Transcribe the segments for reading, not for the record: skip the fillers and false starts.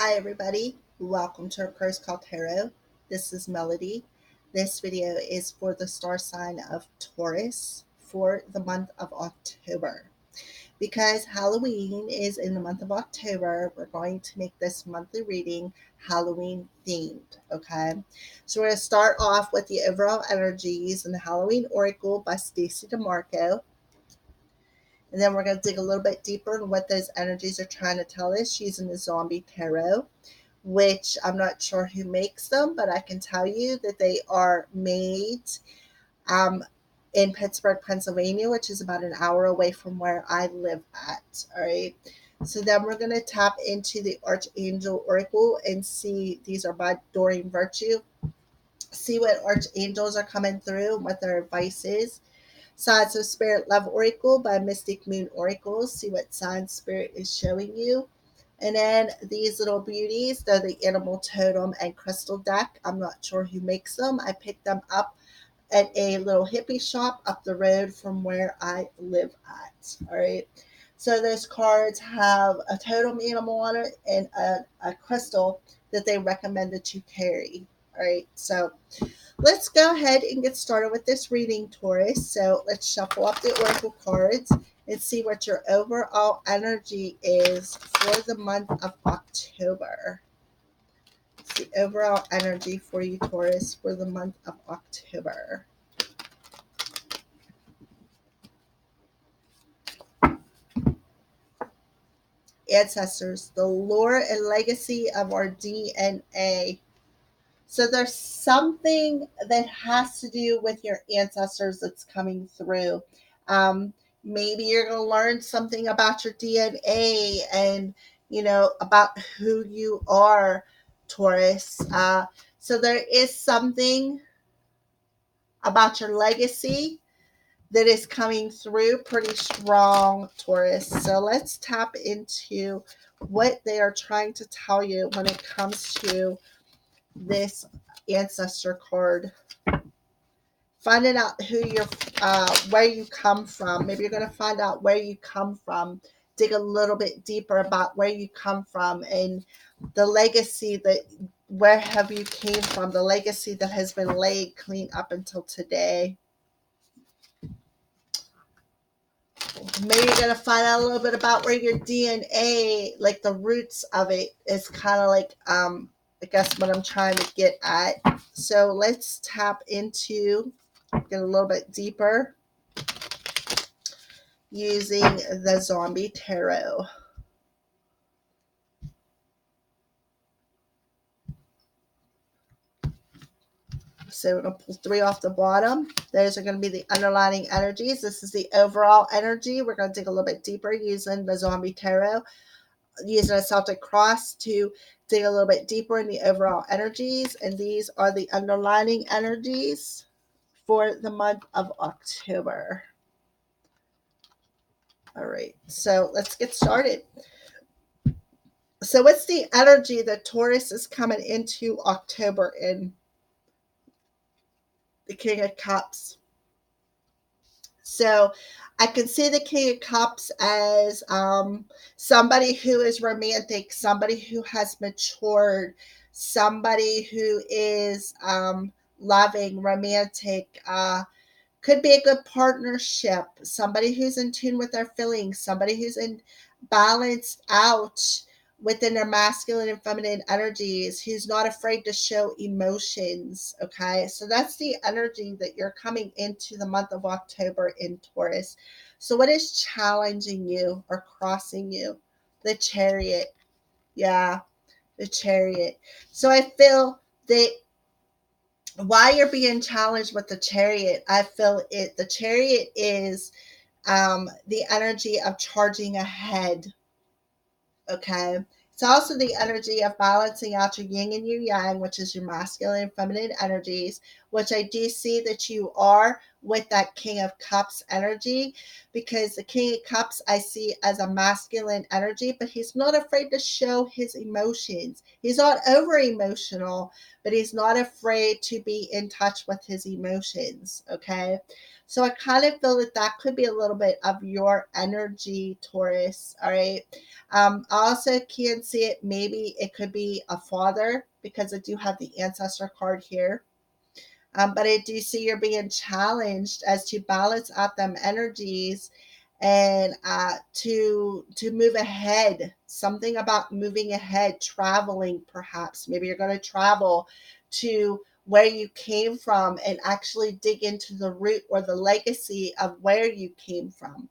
Hi everybody, welcome to our course called Tarot. This is Melody. This video is for the star sign of Taurus for the month of October. Because Halloween is in the month of October, we're going to make this monthly reading Halloween themed, okay? So we're going to start off with the overall energies in the Halloween Oracle by Stacey DeMarco. And then we're going to dig a little bit deeper in what those energies are trying to tell us using the Zombie Tarot, which I'm not sure who makes them, but I can tell you that they are made um, in Pittsburgh, Pennsylvania, which is about an hour away from where I live at. All right. So then we're going to tap into the Archangel Oracle and see, these are by Doreen Virtue. See what archangels are coming through and what their advice is. Signs of Spirit Love Oracle by Mystic Moon Oracles. See what sign Spirit is showing you. And then these little beauties, they're the Animal Totem and Crystal deck. I'm not sure who makes them. I picked them up at a little hippie shop up the road from where I live at. All right. So those cards have a totem animal on it and a crystal that they recommend that you carry. All right. So let's go ahead and get started with this reading, Taurus. So let's shuffle up the oracle cards and see what your overall energy is for the month of October. It's the overall energy for you, Taurus, for the month of October. Ancestors, the lore and legacy of our DNA. So there's something that has to do with your ancestors that's coming through. Maybe you're going to learn something about your DNA and, about who you are, Taurus. So there is something about your legacy that is coming through pretty strong, Taurus. So let's tap into what they are trying to tell you when it comes to this ancestor card. Finding out who you're, where you come from. Maybe you're going to find out where you come from. Dig a little bit deeper about where you come from and the legacy that, where have you came from, the legacy that has been laid clean up until today. Maybe you're going to find out a little bit about where your DNA, like the roots of it, is kind of like, I guess what I'm trying to get at. So let's tap into, get a little bit deeper using the Zombie Tarot. So we're going to pull 3 off the bottom. Those are going to be the underlining energies. This is the overall energy. We're going to dig a little bit deeper using the Zombie Tarot, using a Celtic cross to dig a little bit deeper in the overall energies. And these are the underlining energies for the month of October. All right, so let's get started. So what's the energy that Taurus is coming into October in? The King of Cups. So I can see the King of Cups as somebody who is romantic, somebody who has matured, somebody who is loving, romantic, could be a good partnership, somebody who's in tune with their feelings, somebody who's in balanced out within their masculine and feminine energies, who's not afraid to show emotions. Okay, so that's the energy that you're coming into the month of October in Taurus. So what is challenging you or crossing you? The Chariot. Yeah, the Chariot. So I feel that while you're being challenged with the Chariot, I feel it, the Chariot is the energy of charging ahead. Okay. It's also the energy of balancing out your yin and your yang, which is your masculine and feminine energies, which I do see that you are with that King of Cups energy, because the King of Cups I see as a masculine energy, but he's not afraid to show his emotions. He's not over emotional, but he's not afraid to be in touch with his emotions. Okay. So I kind of feel that that could be a little bit of your energy, Taurus. All right. I also can see it. Maybe it could be a father, because I do have the ancestor card here. But I do see you're being challenged as to balance out them energies, and to move ahead. Something about moving ahead, traveling, perhaps. Maybe you're going to travel to where you came from and actually dig into the root or the legacy of where you came from.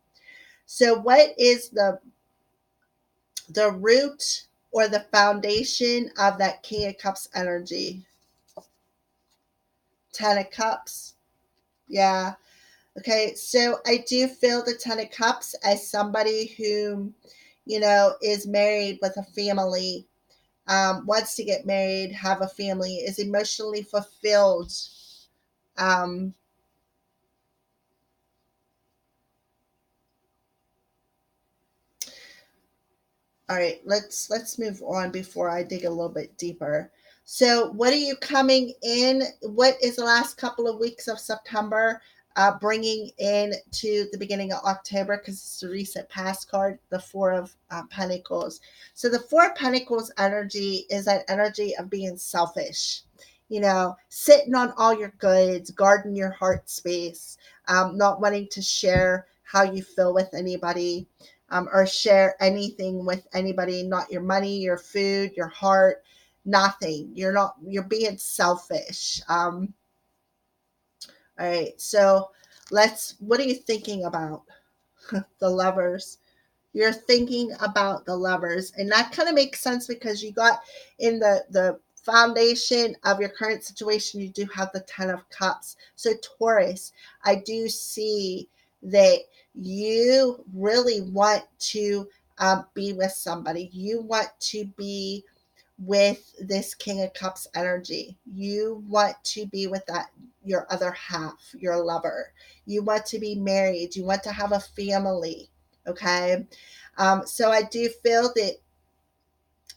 So, what is the root or the foundation of that King of Cups energy? Ten of Cups. Yeah. Okay, so I do feel the Ten of Cups as somebody who, is married with a family, wants to get married, have a family, is emotionally fulfilled. Um, all right, let's move on before I dig a little bit deeper. So, what are you coming in? What is the last couple of weeks of September bringing in to the beginning of October? Because it's a recent past card, the Four of Pentacles. So, the Four of Pentacles energy is that energy of being selfish. Sitting on all your goods, guarding your heart space, not wanting to share how you feel with anybody, or share anything with anybody, not your money, your food, your heart, nothing. You're being selfish. All right. So what are you thinking about? The Lovers. You're thinking about the Lovers. And that kind of makes sense, because you got in the foundation of your current situation, you do have the Ten of Cups. So, Taurus, I do see that you really want to be with somebody. You want to be with this King of Cups energy. You want to be with that, your other half, your lover. You want to be married. You want to have a family. Okay. So I do feel that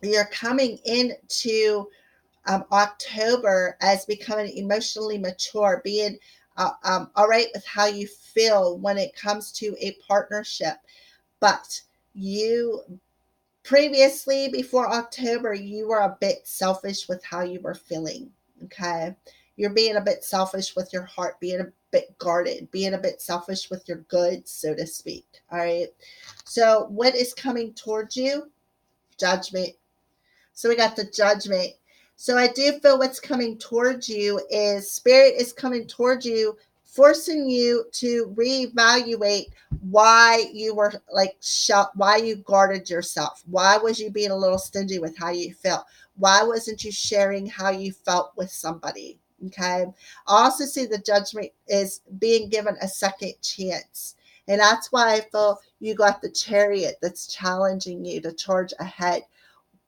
you're coming into October as becoming emotionally mature, being all right with how you feel when it comes to a partnership. But you previously, before October, you were a bit selfish with how you were feeling. Okay. You're being a bit selfish with your heart, being a bit guarded, being a bit selfish with your goods, so to speak. All right. So, what is coming towards you? Judgment. So we got the Judgment. So I do feel what's coming towards you is Spirit is coming towards you, forcing you to reevaluate why you were like why you guarded yourself. Why was you being a little stingy with how you felt? Why wasn't you sharing how you felt with somebody? Okay. I also see the Judgment is being given a second chance. And that's why I feel you got the Chariot that's challenging you to charge ahead.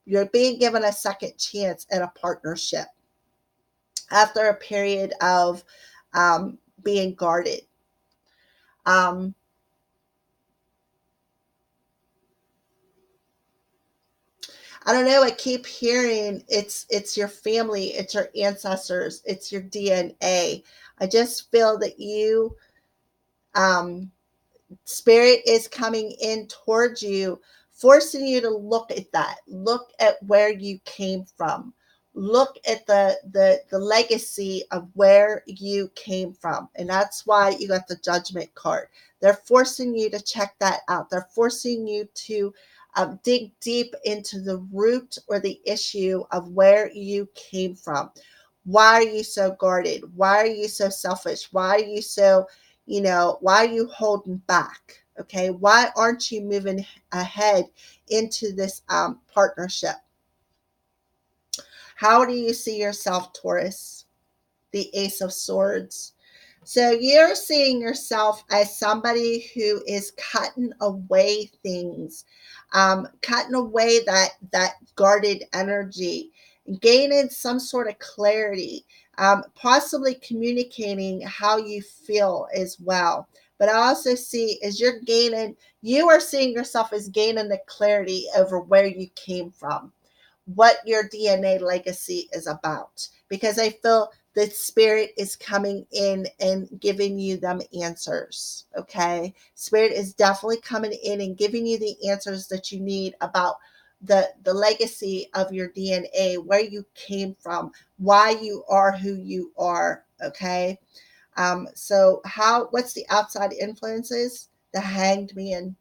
You're being given a second chance at a partnership after a period of being guarded. Um, I don't know. I keep hearing it's your family, it's your ancestors, it's your DNA. I just feel that um, Spirit is coming in towards you, forcing you to look at that. Look at where you came from. Look at the legacy of where you came from. And that's why you got the Judgment card. They're forcing you to check that out. They're forcing you to dig deep into the root or the issue of where you came from. Why are you so guarded? Why are you so selfish? Why are you so, why are you holding back? Okay. Why aren't you moving ahead into this partnership? How do you see yourself, Taurus? The Ace of Swords. So you're seeing yourself as somebody who is cutting away things, cutting away that guarded energy, gaining some sort of clarity. possibly communicating how you feel as well. But I also see as you are seeing yourself as gaining the clarity over where you came from, what your DNA legacy is about. Because I feel the spirit is coming in and giving you them answers. Okay. Spirit is definitely coming in and giving you the answers that you need about the legacy of your DNA, where you came from, why you are who you are. Okay. So what's the outside influences? The Hanged Man.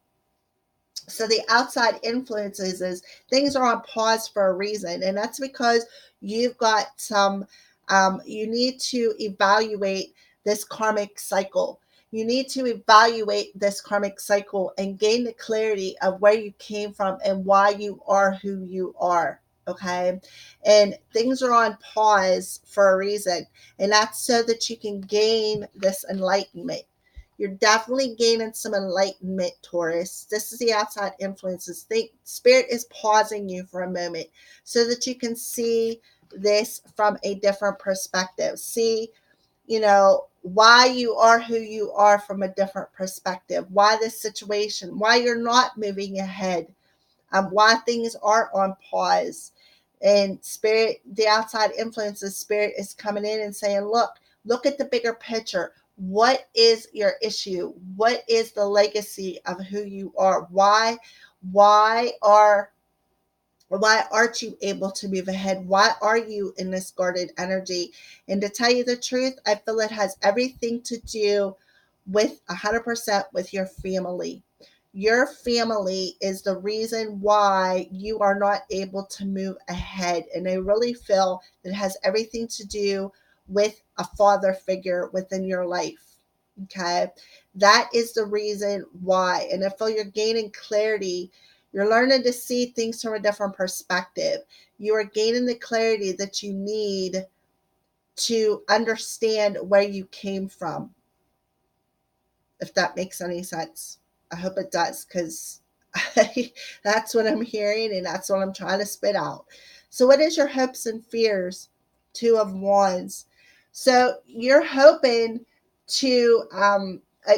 So the outside influences is things are on pause for a reason, and that's because you've got some you need to evaluate this karmic cycle. You need to evaluate this karmic cycle and gain the clarity of where you came from and why you are who you are. Okay. And things are on pause for a reason, and that's so that you can gain this enlightenment. You're definitely gaining some enlightenment, Taurus. This is the outside influences. Think spirit is pausing you for a moment so that you can see this from a different perspective. See, why you are who you are from a different perspective. Why this situation, why you're not moving ahead, why things are on pause. And spirit, the outside influences, spirit is coming in and saying, look at the bigger picture. What is your issue? What is the legacy of who you are? Why are why aren't you able to move ahead? Why are you in this guarded energy? And to tell you the truth, I feel it has everything to do with 100% with your family. Your family is the reason why you are not able to move ahead. And I really feel it has everything to do with a father figure within your life. Okay. That is the reason why. And I feel you're gaining clarity. You're learning to see things from a different perspective. You are gaining the clarity that you need to understand where you came from, if that makes any sense. I hope it does, because that's what I'm hearing and that's what I'm trying to spit out. So, what is your hopes and fears? Two of Wands. So, you're hoping to,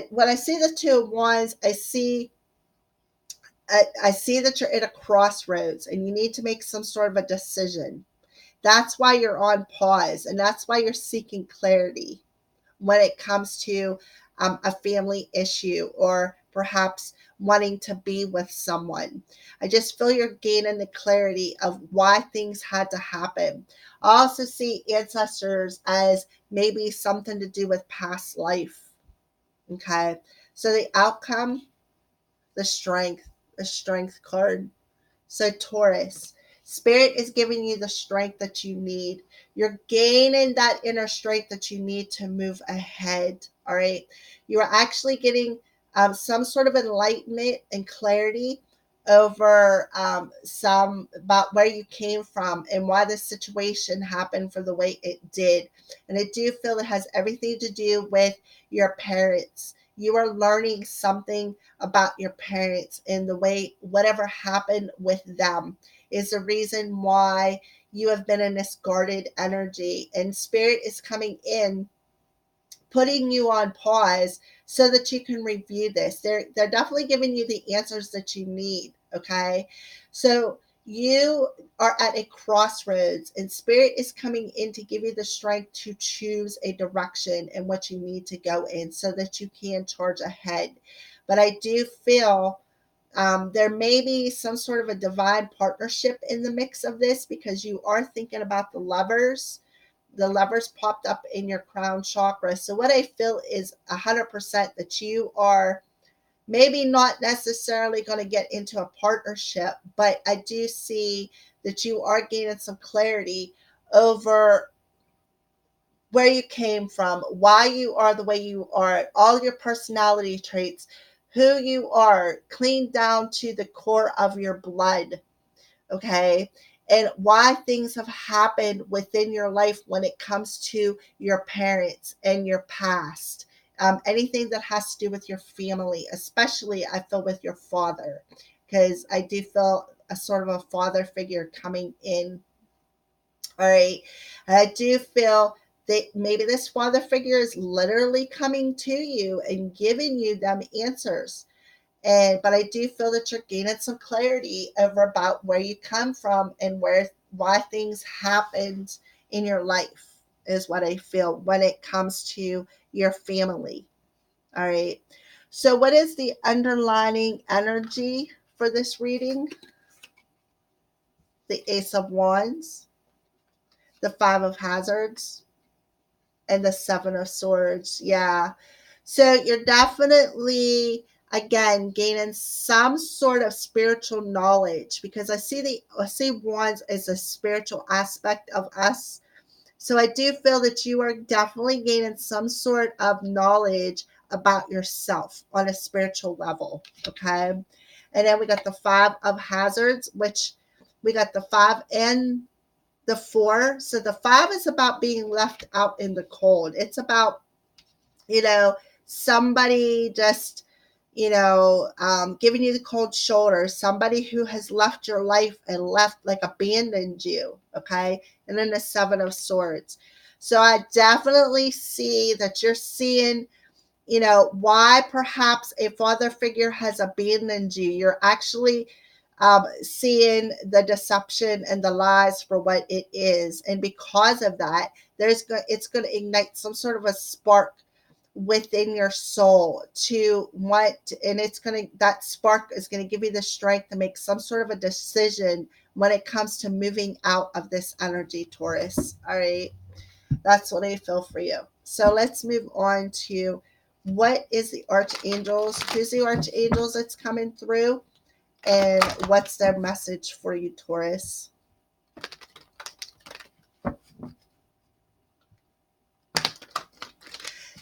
when I see the Two of Wands, I see that you're at a crossroads and you need to make some sort of a decision. That's why you're on pause, and that's why you're seeking clarity when it comes to a family issue, or perhaps wanting to be with someone. I just feel you're gaining the clarity of why things had to happen. I also see ancestors as maybe something to do with past life. Okay. So the outcome, the strength card. So, Taurus, Spirit is giving you the strength that you need. You're gaining that inner strength that you need to move ahead. All right. You are actually getting some sort of enlightenment and clarity over some about where you came from and why this situation happened for the way it did. And I do feel it has everything to do with your parents. You are learning something about your parents, and the way whatever happened with them is the reason why you have been in this guarded energy, and spirit is coming in, putting you on pause so that you can review this. They're definitely giving you the answers that you need. Okay. So you are at a crossroads, and spirit is coming in to give you the strength to choose a direction and what you need to go in so that you can charge ahead. But I do feel there may be some sort of a divine partnership in the mix of this, because you are thinking about the lovers. The lovers popped up in your crown chakra. So what I feel is 100% that you are maybe not necessarily going to get into a partnership, but I do see that you are gaining some clarity over where you came from, why you are the way you are, all your personality traits, who you are, clean down to the core of your blood. Okay. And why things have happened within your life when it comes to your parents and your past. Anything that has to do with your family, especially I feel with your father, because I do feel a sort of a father figure coming in. All right. And I do feel Maybe this father figure is literally coming to you and giving you them answers. But I do feel that you're gaining some clarity over about where you come from and why things happened in your life, is what I feel when it comes to your family. All right. So what is the underlining energy for this reading? The Ace of Wands, the Five of Hazards, and the Seven of Swords. Yeah. So you're definitely, again, gaining some sort of spiritual knowledge, because I see wands as a spiritual aspect of us. So I do feel that you are definitely gaining some sort of knowledge about yourself on a spiritual level. Okay. And then we got the Five of Hazards, which we got the five and the four. So the five is about being left out in the cold. It's about, you know, somebody just, giving you the cold shoulder, somebody who has left your life and left, like, abandoned you. Okay. And then the Seven of Swords. So I definitely see that you're seeing, why perhaps a father figure has abandoned you. You're actually seeing the deception and the lies for what it is. And because of that, it's going to ignite some sort of a spark within your soul to want, and that spark is going to give you the strength to make some sort of a decision when it comes to moving out of this energy, Taurus. All right. That's what I feel for you. So let's move on to what is the archangels? Who's the archangels that's coming through? And what's their message for you, Taurus?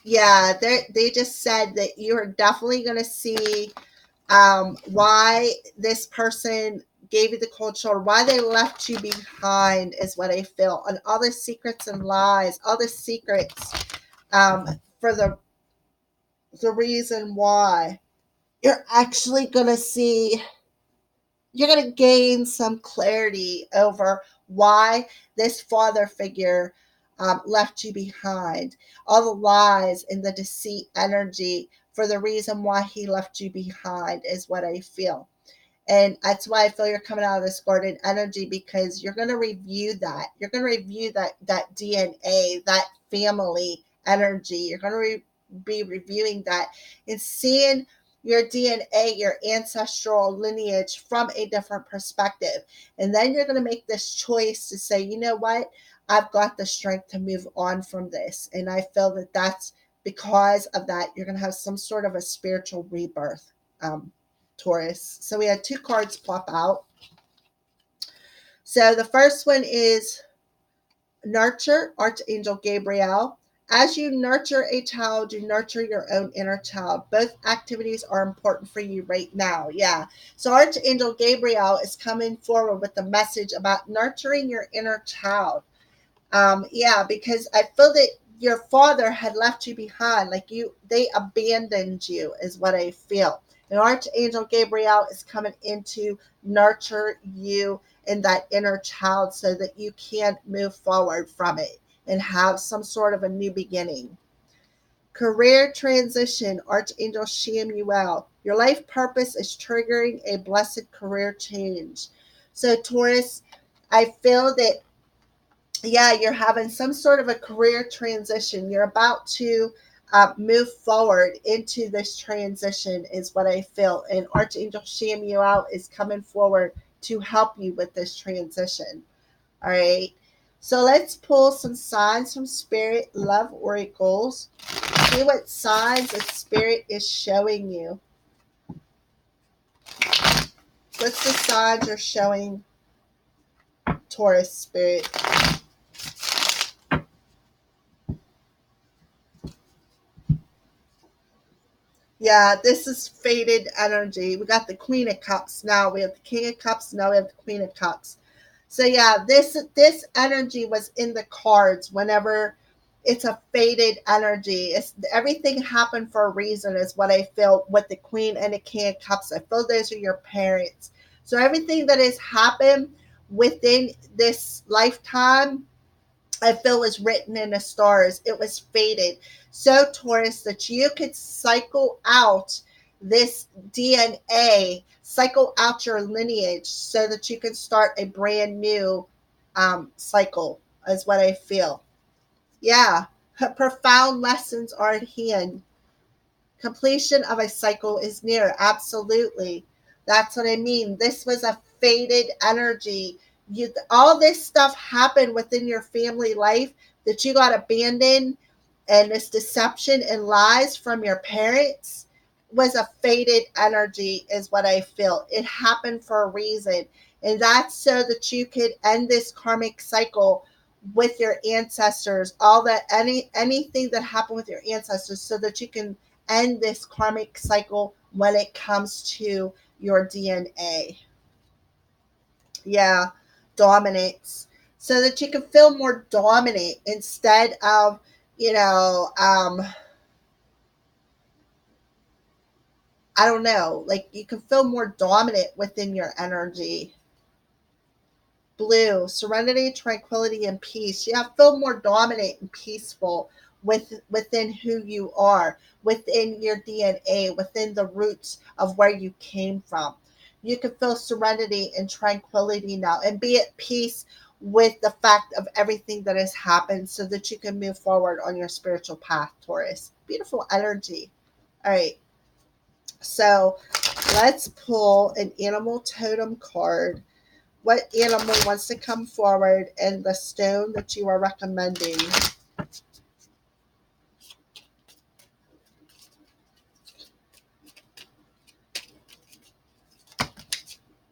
Yeah, they just said that you're definitely going to see why this person gave you the cold shoulder, why they left you behind, is what I feel. And all the secrets and lies, all the secrets, for the reason why. You're actually going to see, you're going to gain some clarity over why this father figure left you behind. All the lies and the deceit energy for the reason why he left you behind is what I feel. And that's why I feel you're coming out of this garden energy, because you're going to review that. You're going to review that DNA, that family energy. You're going to be reviewing that and seeing your DNA, your ancestral lineage from a different perspective. And then you're going to make this choice to say, you know what? I've got the strength to move on from this. And I feel that that's because of that, you're going to have some sort of a spiritual rebirth. Taurus. So we had two cards pop out. So the first one is Nurture, Archangel Gabriel. As you nurture a child, you nurture your own inner child. Both activities are important for you right now. Yeah. So Archangel Gabriel is coming forward with the message about nurturing your inner child. Yeah, because I feel that your father had left you behind, they abandoned you, is what I feel. And Archangel Gabriel is coming in to nurture you in that inner child so that you can move forward from it and have some sort of a new beginning. Career transition, Archangel Shamuel. Your life purpose is triggering a blessed career change. So Taurus, I feel that, yeah, you're having some sort of a career transition. You're about to move forward into this transition, is what I feel. And Archangel Shamuel is coming forward to help you with this transition. All right. So let's pull some signs from Spirit Love Oracles. See what signs that Spirit is showing you. What's the signs you're showing Taurus Spirit? Yeah, this is faded energy. We got the Queen of Cups now. We have the King of Cups. Now we have the Queen of Cups. So yeah, this energy was in the cards whenever it's a faded energy. It's everything happened for a reason, is what I feel with the Queen and the King of Cups. I feel those are your parents. So everything that has happened within this lifetime, I feel was written in the stars. It was fated. So, Taurus, that you could cycle out this DNA, cycle out your lineage so that you can start a brand new cycle, is what I feel. Yeah. Profound lessons are at hand. Completion of a cycle is near. Absolutely. That's what I mean. This was a fated energy. All this stuff happened within your family life that you got abandoned, and this deception and lies from your parents was a fated energy, is what I feel. It happened for a reason. And that's so that you could end this karmic cycle with your ancestors, all that, anything that happened with your ancestors, so that you can end this karmic cycle when it comes to your DNA. Yeah, dominance. So that you can feel more dominant instead of, you know, I don't know, like you can feel more dominant within your energy. Blue, serenity, tranquility, and peace. Yeah, feel more dominant and peaceful within who you are, within your DNA, within the roots of where you came from. You can feel serenity and tranquility now and be at peace with the fact of everything that has happened so that you can move forward on your spiritual path, Taurus. Beautiful energy. All right. So let's pull an animal totem card. What animal wants to come forward and the stone that you are recommending?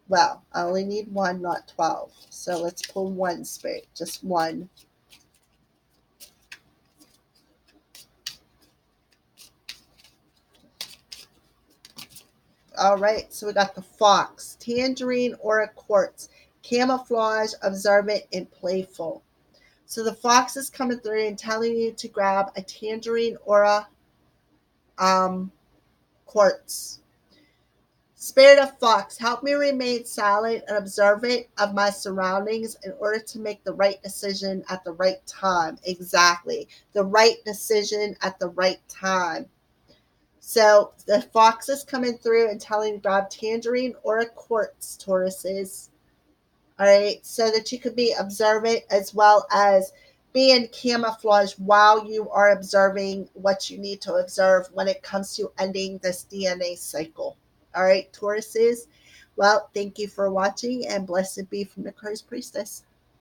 Well, I only need one, not 12. So let's pull one, spirit, just one. All right, so we got the fox, tangerine or a quartz, camouflage, observant, and playful. So the fox is coming through and telling you to grab a tangerine or a quartz. Spirit of fox, help me remain silent and observant of my surroundings in order to make the right decision at the right time. Exactly. The right decision at the right time. So the fox is coming through and telling you to grab tangerine or a quartz, Tauruses. All right. So that you could be observant as well as be in camouflage while you are observing what you need to observe when it comes to ending this DNA cycle. All right, Tauruses. Well, thank you for watching and blessed be from the Christ Priestess.